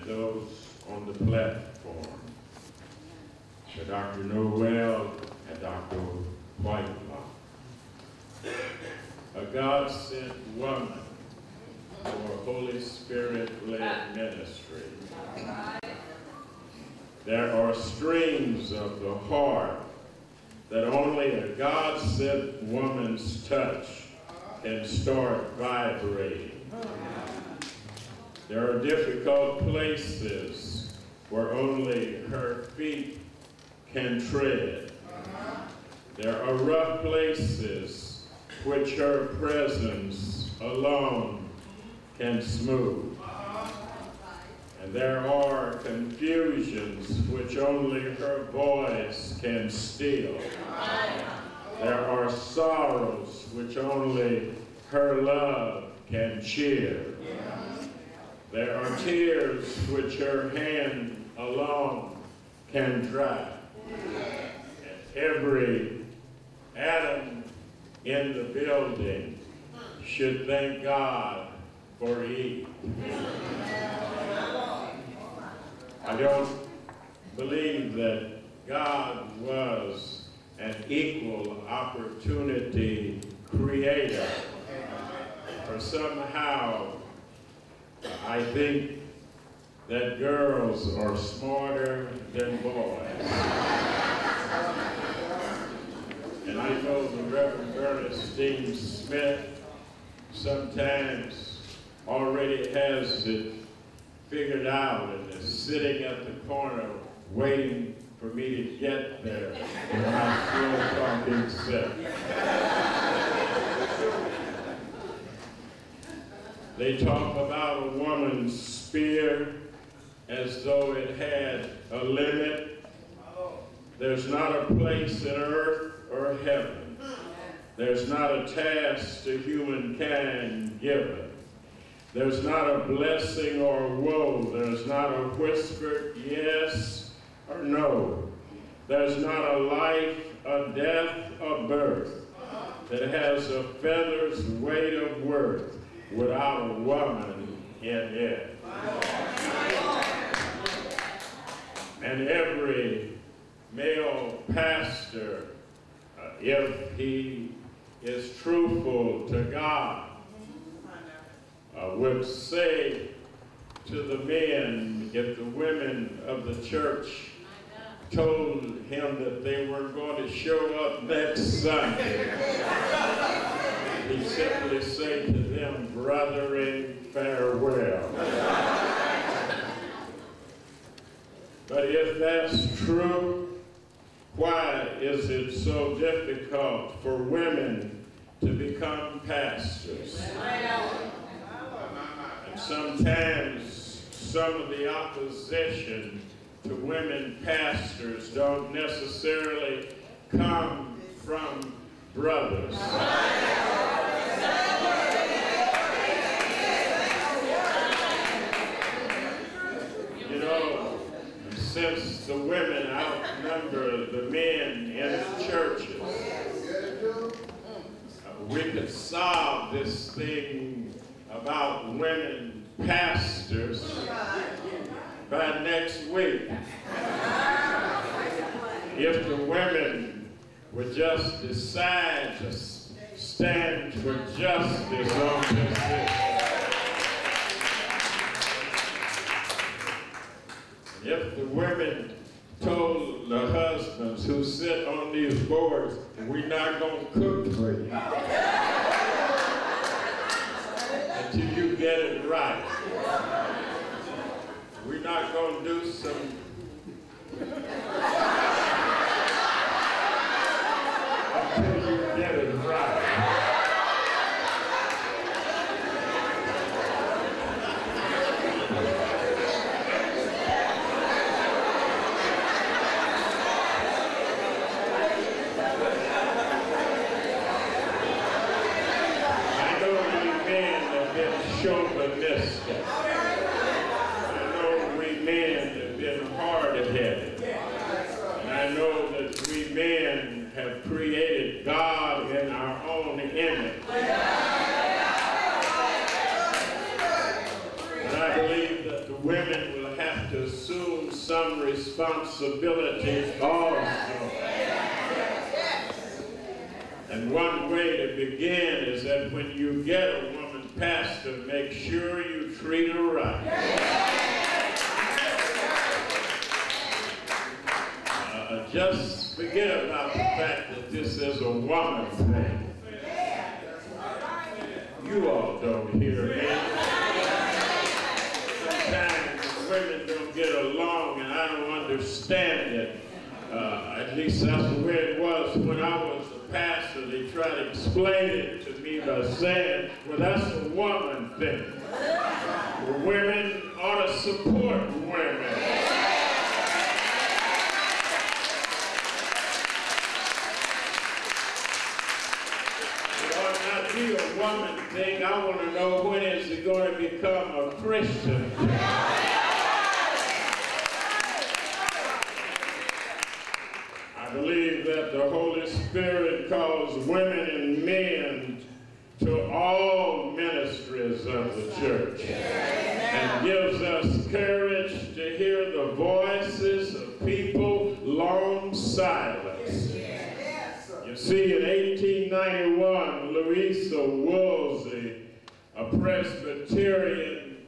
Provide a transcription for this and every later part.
and those on the platform, to Dr. Noel and Dr. Whitelock, a God-sent woman for Holy Spirit-led ministry. There are streams of the heart that only a God-sent woman's touch can start vibrating. There are difficult places where only her feet can tread. There are rough places which her presence alone can smooth. And there are confusions which only her voice can still. There are sorrows which only her love can cheer. There are tears which her hand alone can dry. And every atom in the building should thank God for Eve. I don't believe that God was an equal opportunity creator. Or somehow, I think that girls are smarter than boys. And I know the Reverend Ernestine Smith sometimes already has it figured out and is sitting at the corner waiting for me to get there with my slow talking self. They talk about a woman's spear as though it had a limit. There's not a place in earth or heaven. There's not a task to humankind given. There's not a blessing or woe. There's not a whispered yes or no. There's not a life, a death, a birth that has a feather's weight of worth without a woman in it. And every male pastor, if he is truthful to God, would say to the men, if the women of the church told him that they were going to show up next Sunday, he'd simply say to them, brethren, farewell. But if that's true, why is it so difficult for women to become pastors? And sometimes some of the opposition to women pastors don't necessarily come from brothers. You know, since the women outnumber the men in the churches, we could solve this thing about women pastors by next week. If the women would just decide to stand for justice on this issue. If the women told the husbands who sit on these boards, we're not going to cook for you until you get it right. We're not going to do some until you get it right. Chauvinistic. I know we men have been hard-headed. women will have to assume some responsibilities also. And one way to begin is that when you get a woman pastor, make sure you treat her right. Just forget about the fact that this is a woman thing. You all don't hear me. Sometimes women don't get along, and I don't understand it. At least that's the way it was when I was a pastor. They try to explain it to me by saying, well, that's a woman thing. Women ought to support women. It ought not be a woman thing. I want to know, when is it going to become a Christian thing? I believe that the Holy Spirit calls women and men to all ministries of the church and gives us courage to hear the voices of people long silenced. You see, in 1891, Louisa Woolsey, a Presbyterian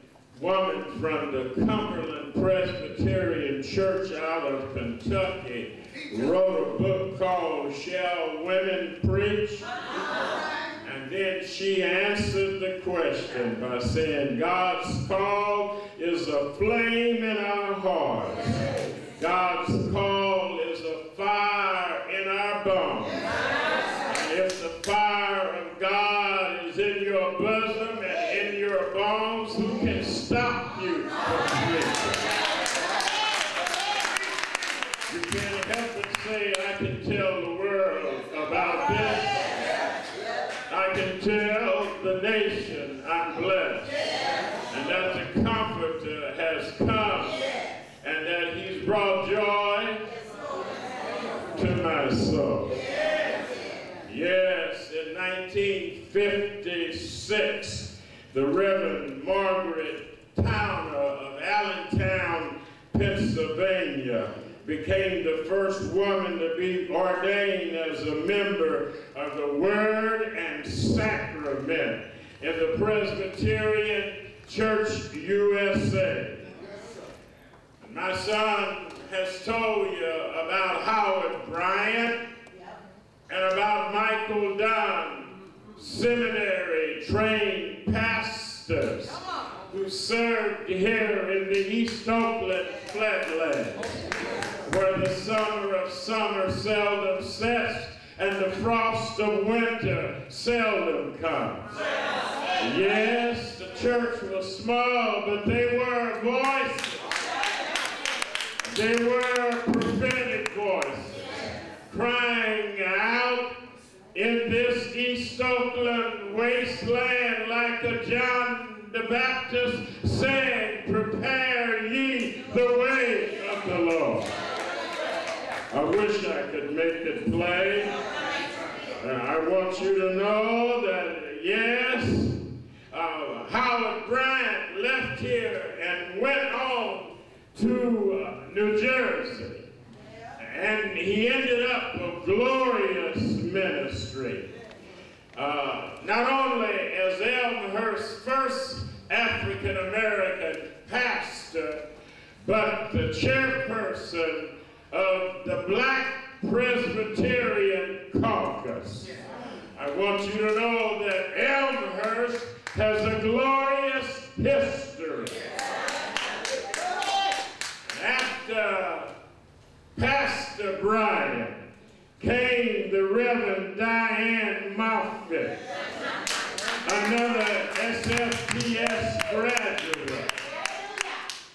woman from the Cumberland Presbyterian Church out of Kentucky, wrote a book called Shall Women Preach? And then she answered the question by saying, God's call is a flame in our hearts. God's call is a fire in our bones. And if the fire of God is in your bosom and in your bones, who can stop you from preaching? You can't help but say, I can tell the world about this. I can tell the nation I'm blessed. And that the Comforter has come. And that he's brought joy to my soul. Yes, in 1956, the Reverend Margaret Towner of Allentown, Pennsylvania, became the first woman to be ordained as a member of the Word and Sacrament in the Presbyterian Church USA. My son has told you about Howard Bryant and about Michael Dunn, seminary-trained pastors who served here in the East Oakland flatlands, where the summer of summer seldom sets and the frost of winter seldom comes. Yes, the church was small, but they were voices. They were prophetic voices, crying out in this East Oakland wasteland like a John the Baptist saying, prepare ye the way of the Lord. I wish I could make it play. I want you to know that, yes, Howard Bryant left here and went on to New Jersey. And he ended up a glorious ministry. Not only as Elmhurst's first African-American pastor, but the chairperson of the Black Presbyterian Caucus. I want you to know that Elmhurst has a glorious history. After Pastor Bryant came the Reverend Diane Moffitt, another SFPS graduate,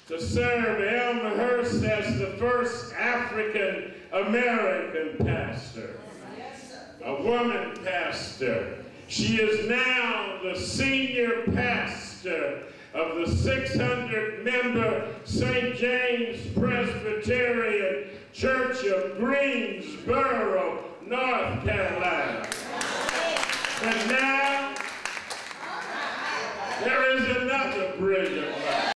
to serve Elmhurst as the first African-American pastor, a woman pastor. She is now the senior pastor of the 600-member St. James Presbyterian Church of Greensboro, North Carolina. And now, there is another brilliant